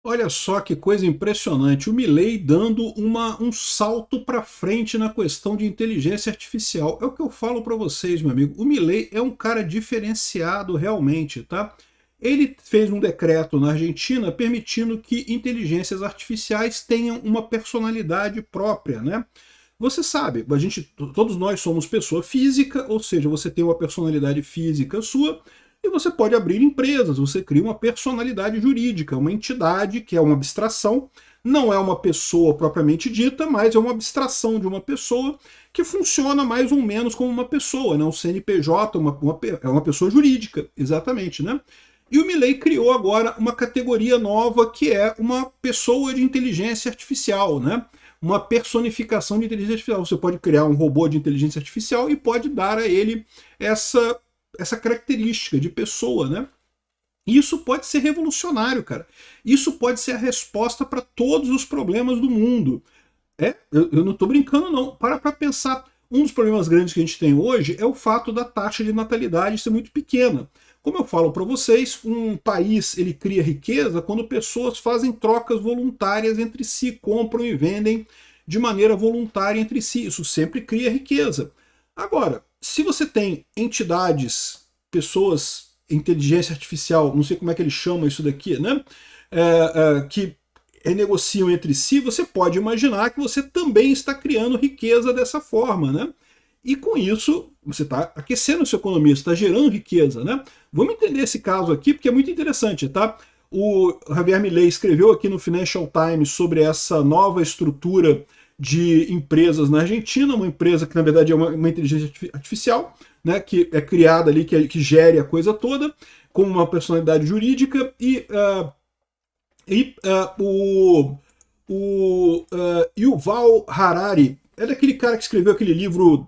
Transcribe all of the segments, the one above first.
Olha só que coisa impressionante, o Milei dando um salto para frente na questão de inteligência artificial. É o que eu falo para vocês, meu amigo. O Milei é um cara diferenciado realmente, tá? Ele fez um decreto na Argentina permitindo que inteligências artificiais tenham uma personalidade própria, né? Você sabe, todos nós somos pessoa física, ou seja, você tem uma personalidade física sua, e você pode abrir empresas, você cria uma personalidade jurídica, uma entidade que é uma abstração, não é uma pessoa propriamente dita, mas é uma abstração de uma pessoa que funciona mais ou menos como uma pessoa, né? Um CNPJ é uma pessoa jurídica, exatamente, né? E o Milei criou agora uma categoria nova que é uma pessoa de inteligência artificial, né? Uma personificação de inteligência artificial. Você pode criar um robô de inteligência artificial e pode dar a ele essa característica de pessoa, né? E isso pode ser revolucionário, cara. Isso pode ser a resposta para todos os problemas do mundo. Eu não estou brincando, não. Para pensar. Um dos problemas grandes que a gente tem hoje é o fato da taxa de natalidade ser muito pequena. Como eu falo para vocês, um país ele cria riqueza quando pessoas fazem trocas voluntárias entre si, compram e vendem de maneira voluntária entre si. Isso sempre cria riqueza. Agora, se você tem entidades, pessoas, inteligência artificial, não sei como é que eles chamam isso daqui, né? Que negociam entre si, você pode imaginar que você também está criando riqueza dessa forma, né? E com isso, você está aquecendo a sua economia, você está gerando riqueza, né? Vamos entender esse caso aqui, porque é muito interessante, tá? O Javier Milei escreveu aqui no Financial Times sobre essa nova estrutura de empresas na Argentina, uma empresa que na verdade é uma inteligência artificial, né, que é criada ali, que gere a coisa toda, com uma personalidade jurídica, o Yuval Harari é daquele cara que escreveu aquele livro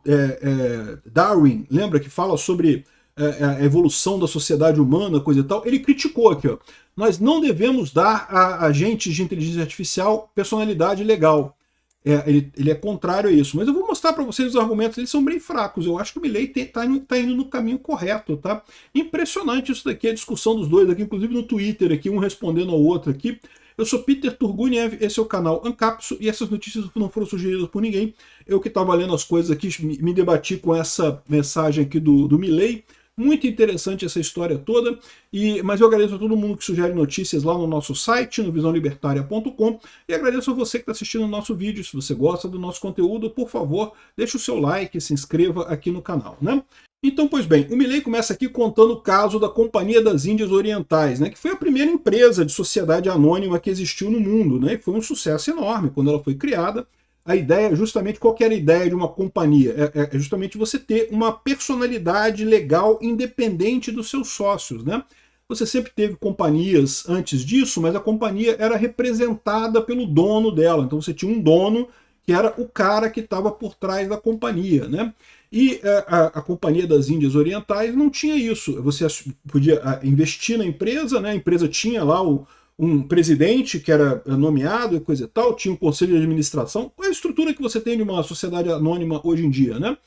Darwin, lembra? Que fala sobre a evolução da sociedade humana, coisa e tal. Ele criticou aqui, ó. Nós não devemos dar a agentes de inteligência artificial personalidade legal. Ele é contrário a isso. Mas eu vou mostrar para vocês os argumentos, eles são bem fracos. Eu acho que o Milei tá indo no caminho correto, tá? Impressionante isso daqui, a discussão dos dois aqui, inclusive no Twitter, aqui, um respondendo ao outro aqui. Eu sou Peter Turguniev, esse é o canal Ancapso, e essas notícias não foram sugeridas por ninguém. Eu que estava lendo as coisas aqui, me debati com essa mensagem aqui do Milei. Muito interessante essa história toda, mas eu agradeço a todo mundo que sugere notícias lá no nosso site, no visãolibertaria.com, e agradeço a você que está assistindo o nosso vídeo. Se você gosta do nosso conteúdo, por favor, deixe o seu like e se inscreva aqui no canal, né? Então, pois bem, o Milei começa aqui contando o caso da Companhia das Índias Orientais, né, que foi a primeira empresa de sociedade anônima que existiu no mundo, né, e foi um sucesso enorme quando ela foi criada. A ideia, justamente, qual que era a ideia de uma companhia? É justamente você ter uma personalidade legal independente dos seus sócios, né? Você sempre teve companhias antes disso, mas a companhia era representada pelo dono dela. Então você tinha um dono que era o cara que estava por trás da companhia, né? E a Companhia das Índias Orientais não tinha isso. Você podia investir na empresa, né? A empresa tinha lá um presidente que era nomeado e coisa e tal, tinha um conselho de administração, a estrutura que você tem de uma sociedade anônima hoje em dia, né?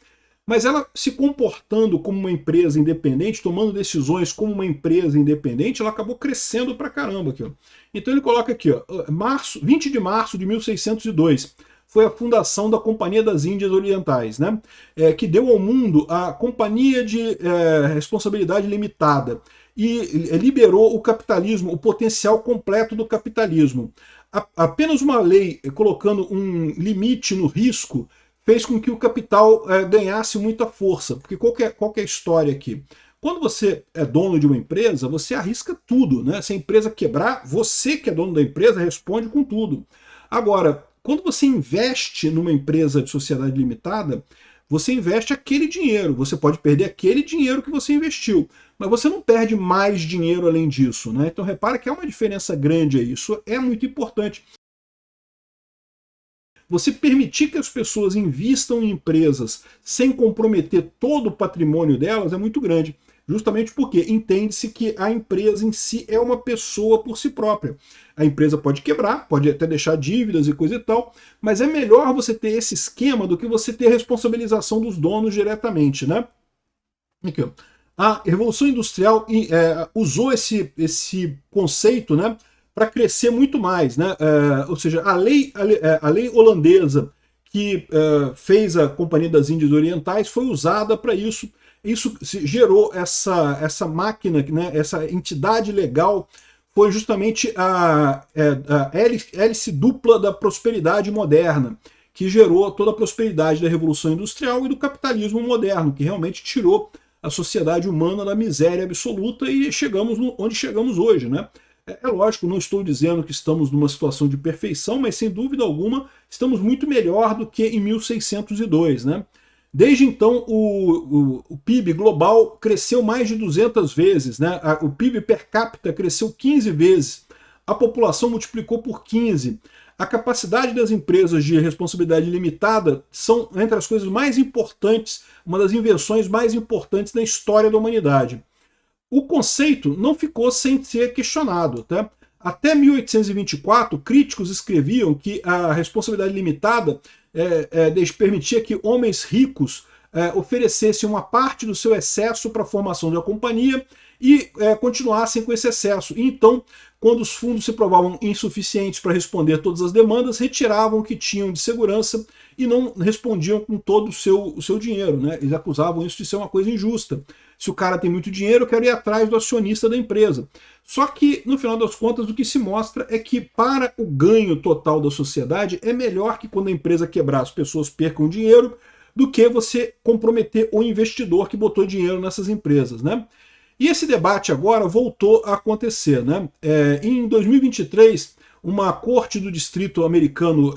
Mas ela se comportando como uma empresa independente, tomando decisões como uma empresa independente, ela acabou crescendo pra caramba aqui, ó. Então ele coloca aqui, ó, 20 de março de 1602, foi a fundação da Companhia das Índias Orientais, né? Que deu ao mundo a Companhia de Responsabilidade Limitada, e liberou o capitalismo, o potencial completo do capitalismo. Apenas uma lei colocando um limite no risco fez com que o capital ganhasse muita força. Porque qual que é a história aqui? Quando você é dono de uma empresa, você arrisca tudo, né? Se a empresa quebrar, você que é dono da empresa responde com tudo. Agora, quando você investe numa empresa de sociedade limitada, você investe aquele dinheiro, você pode perder aquele dinheiro que você investiu, mas você não perde mais dinheiro além disso, né? Então repara que há uma diferença grande aí, isso é muito importante. Você permitir que as pessoas invistam em empresas sem comprometer todo o patrimônio delas é muito grande. Justamente porque entende-se que a empresa em si é uma pessoa por si própria. A empresa pode quebrar, pode até deixar dívidas e coisa e tal, mas é melhor você ter esse esquema do que você ter a responsabilização dos donos diretamente, né? Aqui, ó. A Revolução Industrial usou esse conceito, né, para crescer muito mais, né? Ou seja, a lei holandesa que fez a Companhia das Índias Orientais foi usada para isso. Isso gerou essa máquina, né, essa entidade legal, foi justamente a hélice dupla da prosperidade moderna, que gerou toda a prosperidade da Revolução Industrial e do capitalismo moderno, que realmente tirou a sociedade humana da miséria absoluta e chegamos onde chegamos hoje, né? É lógico, não estou dizendo que estamos numa situação de perfeição, mas sem dúvida alguma estamos muito melhor do que em 1602, né? Desde então, o PIB global cresceu mais de 200 vezes, né? O PIB per capita cresceu 15 vezes, a população multiplicou por 15. A capacidade das empresas de responsabilidade limitada são entre as coisas mais importantes, uma das invenções mais importantes da história da humanidade. O conceito não ficou sem ser questionado, tá? Até 1824, críticos escreviam que a responsabilidade limitada permitia que homens ricos oferecessem uma parte do seu excesso para a formação de uma companhia e continuassem com esse excesso. E então, quando os fundos se provavam insuficientes para responder todas as demandas, retiravam o que tinham de segurança e não respondiam com todo o seu dinheiro, né? Eles acusavam isso de ser uma coisa injusta. Se o cara tem muito dinheiro, eu quero ir atrás do acionista da empresa. Só que, no final das contas, o que se mostra é que, para o ganho total da sociedade, é melhor que quando a empresa quebrar, as pessoas percam dinheiro, do que você comprometer o investidor que botou dinheiro nessas empresas, né? E esse debate agora voltou a acontecer, né? Em 2023, uma corte do distrito americano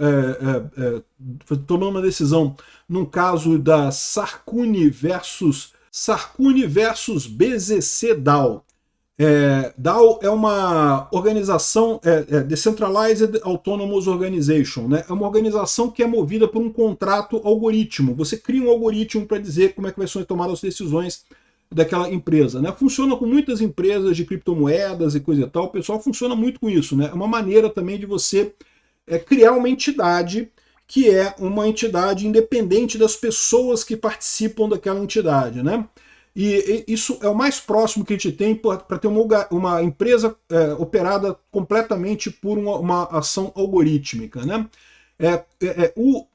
tomou uma decisão num caso da Sarkozy versus BZC DAO. DAO é uma organização, Decentralized Autonomous Organization, né? É uma organização que é movida por um contrato algoritmo. Você cria um algoritmo para dizer como é que vai ser tomadas as decisões daquela empresa, né? Funciona com muitas empresas de criptomoedas e coisa e tal. O pessoal funciona muito com isso, né? É uma maneira também de você criar uma entidade que é uma entidade independente das pessoas que participam daquela entidade, né? E isso é o mais próximo que a gente tem para ter uma empresa operada completamente por uma ação algorítmica, né?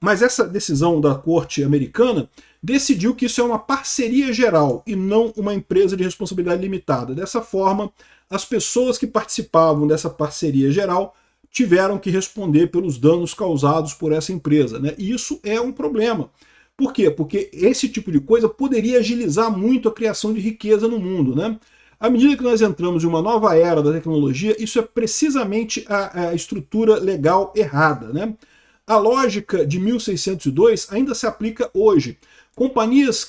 Mas essa decisão da corte americana decidiu que isso é uma parceria geral e não uma empresa de responsabilidade limitada. Dessa forma, as pessoas que participavam dessa parceria geral tiveram que responder pelos danos causados por essa empresa, né? E isso é um problema. Por quê? Porque esse tipo de coisa poderia agilizar muito a criação de riqueza no mundo, né? À medida que nós entramos em uma nova era da tecnologia, isso é precisamente a estrutura legal errada, né? A lógica de 1602 ainda se aplica hoje. Companhias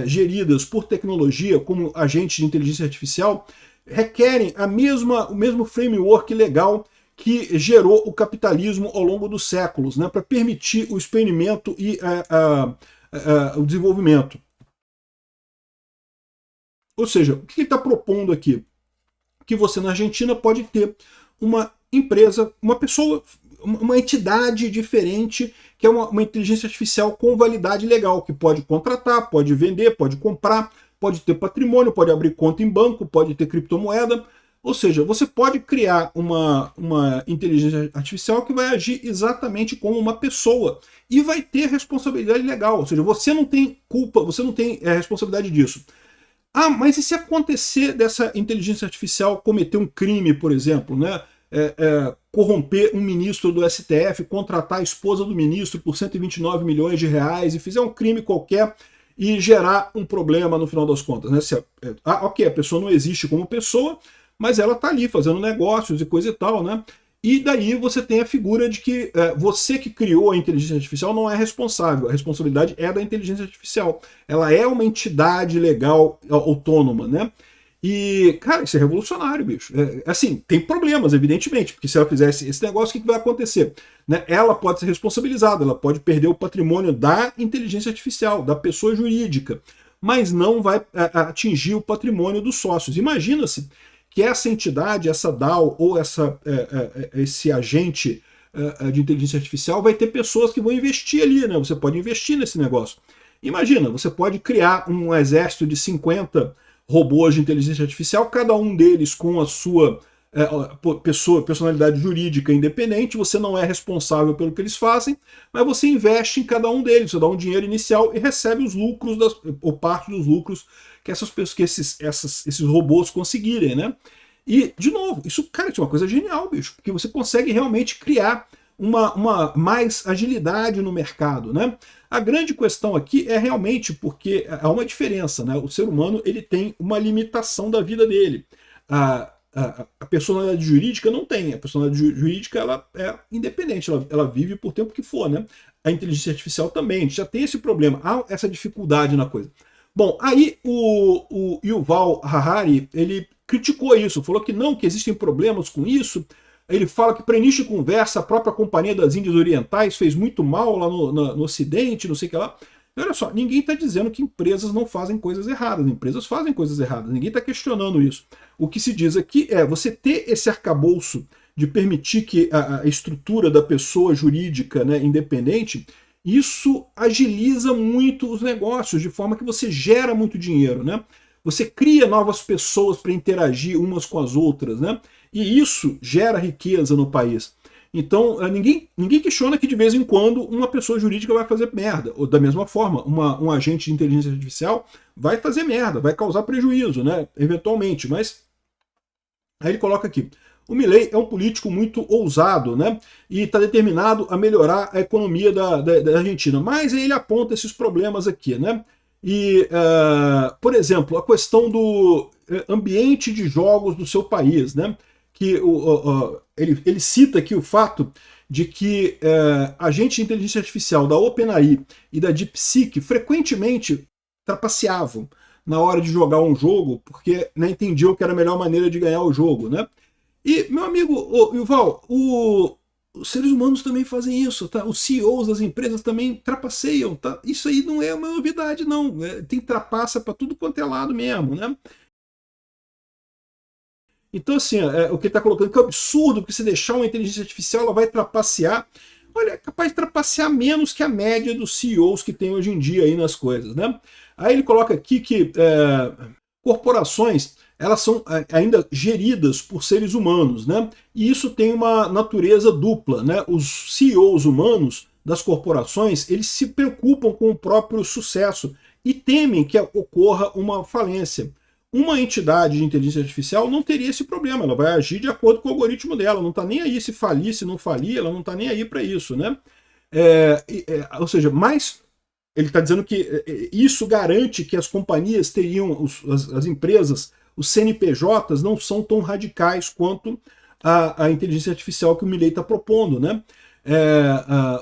geridas por tecnologia, como agentes de inteligência artificial, requerem o mesmo framework legal que gerou o capitalismo ao longo dos séculos, né, para permitir o experimento e o desenvolvimento. Ou seja, o que ele está propondo aqui? Que você na Argentina pode ter uma empresa, uma pessoa, uma entidade diferente, que é uma inteligência artificial com validade legal, que pode contratar, pode vender, pode comprar, pode ter patrimônio, pode abrir conta em banco, pode ter criptomoeda. Ou seja, você pode criar uma inteligência artificial que vai agir exatamente como uma pessoa e vai ter responsabilidade legal. Ou seja, você não tem culpa, você não tem responsabilidade disso. Ah, mas e se acontecer dessa inteligência artificial cometer um crime, por exemplo, né? Corromper um ministro do STF, contratar a esposa do ministro por 129 milhões de reais e fizer um crime qualquer e gerar um problema no final das contas, né? Ok, a pessoa não existe como pessoa, mas ela está ali fazendo negócios e coisa e tal, né? E daí você tem a figura de que você que criou a inteligência artificial não é responsável, a responsabilidade é da inteligência artificial. Ela é uma entidade legal autônoma, né? E, cara, isso é revolucionário, bicho. Assim, tem problemas, evidentemente, porque se ela fizesse esse negócio, o que vai acontecer? Né? Ela pode ser responsabilizada, ela pode perder o patrimônio da inteligência artificial, da pessoa jurídica, mas não vai atingir o patrimônio dos sócios. Imagina-se que essa entidade, essa DAO ou esse agente de inteligência artificial vai ter pessoas que vão investir ali, né? Você pode investir nesse negócio. Imagina, você pode criar um exército de 50 robôs de inteligência artificial, cada um deles com a sua personalidade jurídica independente, você não é responsável pelo que eles fazem, mas você investe em cada um deles, você dá um dinheiro inicial e recebe os lucros, ou parte dos lucros que esses robôs conseguirem, né? E, de novo, isso, cara, é uma coisa genial, bicho, porque você consegue realmente criar uma mais agilidade no mercado, né? A grande questão aqui é realmente porque há uma diferença, né? O ser humano, ele tem uma limitação da vida dele. A personalidade jurídica não tem. A personalidade jurídica, ela é independente, ela vive por tempo que for, né? A inteligência artificial também já tem esse problema, há essa dificuldade na coisa. Bom, aí o Yuval Harari, ele criticou isso, falou que não, que existem problemas com isso. Ele fala que para início de conversa, a própria Companhia das Índias Orientais fez muito mal lá no Ocidente, não sei o que lá. E olha só, ninguém está dizendo que empresas não fazem coisas erradas, empresas fazem coisas erradas, ninguém está questionando isso. O que se diz aqui é você ter esse arcabouço de permitir que a estrutura da pessoa jurídica, né, independente, isso agiliza muito os negócios, de forma que você gera muito dinheiro, né? Você cria novas pessoas para interagir umas com as outras, né? E isso gera riqueza no país. Então, ninguém questiona que de vez em quando uma pessoa jurídica vai fazer merda. Ou da mesma forma, um agente de inteligência artificial vai fazer merda, vai causar prejuízo, né? Eventualmente, mas aí ele coloca aqui: o Milei é um político muito ousado, né? E está determinado a melhorar a economia da Argentina. Mas ele aponta esses problemas aqui, né? E, por exemplo, a questão do ambiente de jogos do seu país, né? Que ele cita aqui o fato de que agentes de inteligência artificial da OpenAI e da DeepSeek frequentemente trapaceavam na hora de jogar um jogo, porque, né, entendiam que era a melhor maneira de ganhar o jogo, né? E, meu amigo Yuval, os seres humanos também fazem isso, tá? Os CEOs das empresas também trapaceiam, tá? Isso aí não é uma novidade, não. Tem trapaça para tudo quanto é lado mesmo, né? Então, assim, o que ele está colocando que é um absurdo, que se deixar uma inteligência artificial, ela vai trapacear. Olha, é capaz de trapacear menos que a média dos CEOs que tem hoje em dia aí nas coisas, né? Aí ele coloca aqui que corporações, elas são ainda geridas por seres humanos, né? E isso tem uma natureza dupla, né? Os CEOs humanos das corporações, eles se preocupam com o próprio sucesso e temem que ocorra uma falência. Uma entidade de inteligência artificial não teria esse problema, ela vai agir de acordo com o algoritmo dela, não está nem aí se falir, se não falir, ela não está nem aí para isso, né? Ou seja, mas ele está dizendo que isso garante que as companhias teriam, as empresas, os CNPJs não são tão radicais quanto a inteligência artificial que o Milei está propondo, né?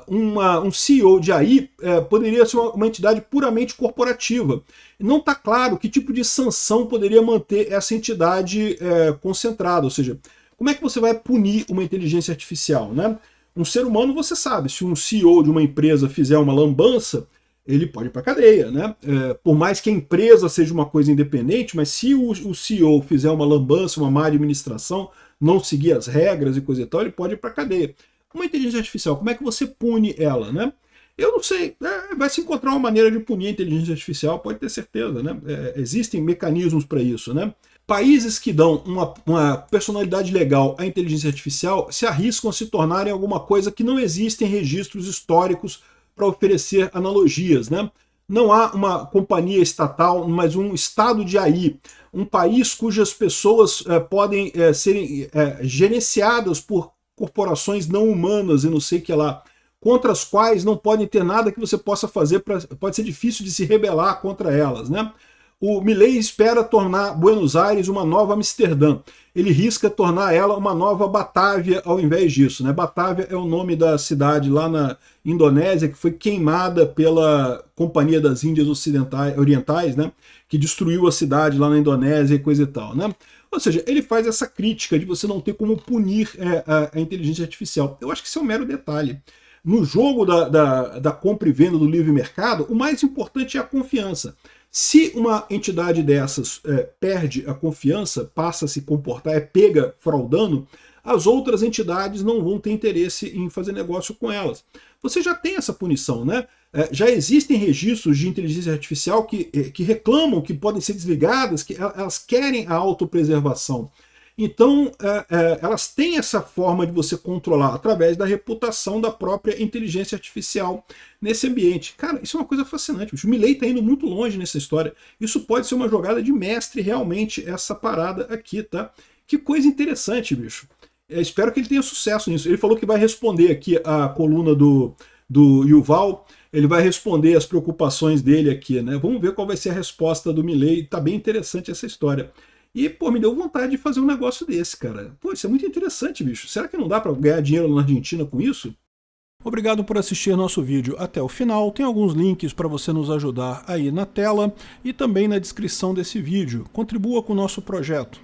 Um CEO de AI poderia ser uma entidade puramente corporativa. Não está claro que tipo de sanção poderia manter essa entidade concentrada, ou seja, como é que você vai punir uma inteligência artificial, né? Um ser humano, você sabe, se um CEO de uma empresa fizer uma lambança, ele pode ir para a cadeia, né? Por mais que a empresa seja uma coisa independente, mas se o CEO fizer uma lambança, uma má administração, não seguir as regras e coisa e tal, ele pode ir para a cadeia. Uma inteligência artificial, como é que você pune ela, né? Eu não sei, vai se encontrar uma maneira de punir a inteligência artificial, pode ter certeza, né? Existem mecanismos para isso, né? Países que dão uma personalidade legal à inteligência artificial se arriscam a se tornarem alguma coisa que não existem registros históricos para oferecer analogias, né? Não há uma companhia estatal, mas um estado de AI, um país cujas pessoas podem serem gerenciadas por corporações não humanas e não sei o que lá, contra as quais não podem ter nada que você possa fazer, pode ser difícil de se rebelar contra elas, né? O Milei espera tornar Buenos Aires uma nova Amsterdã. Ele risca tornar ela uma nova Batávia ao invés disso, né? Batávia é o nome da cidade lá na Indonésia que foi queimada pela Companhia das Índias Orientais, né? Que destruiu a cidade lá na Indonésia e coisa e tal, né? Ou seja, ele faz essa crítica de você não ter como punir a inteligência artificial. Eu acho que isso é um mero detalhe. No jogo da compra e venda do livre mercado, o mais importante é a confiança. Se uma entidade dessas perde a confiança, passa a se comportar, é pega fraudando, as outras entidades não vão ter interesse em fazer negócio com elas. Você já tem essa punição, né? Já existem registros de inteligência artificial que reclamam que podem ser desligadas, que elas querem a autopreservação. Então, elas têm essa forma de você controlar através da reputação da própria inteligência artificial nesse ambiente. Cara, isso é uma coisa fascinante, bicho. O Milei está indo muito longe nessa história. Isso pode ser uma jogada de mestre, realmente, essa parada aqui, tá? Que coisa interessante, bicho. Espero que ele tenha sucesso nisso. Ele falou que vai responder aqui a coluna do Yuval, ele vai responder as preocupações dele aqui, né? Vamos ver qual vai ser a resposta do Milei. Tá bem interessante essa história. E, pô, me deu vontade de fazer um negócio desse, cara. Pô, isso é muito interessante, bicho. Será que não dá para ganhar dinheiro na Argentina com isso? Obrigado por assistir nosso vídeo até o final. Tem alguns links para você nos ajudar aí na tela e também na descrição desse vídeo. Contribua com o nosso projeto.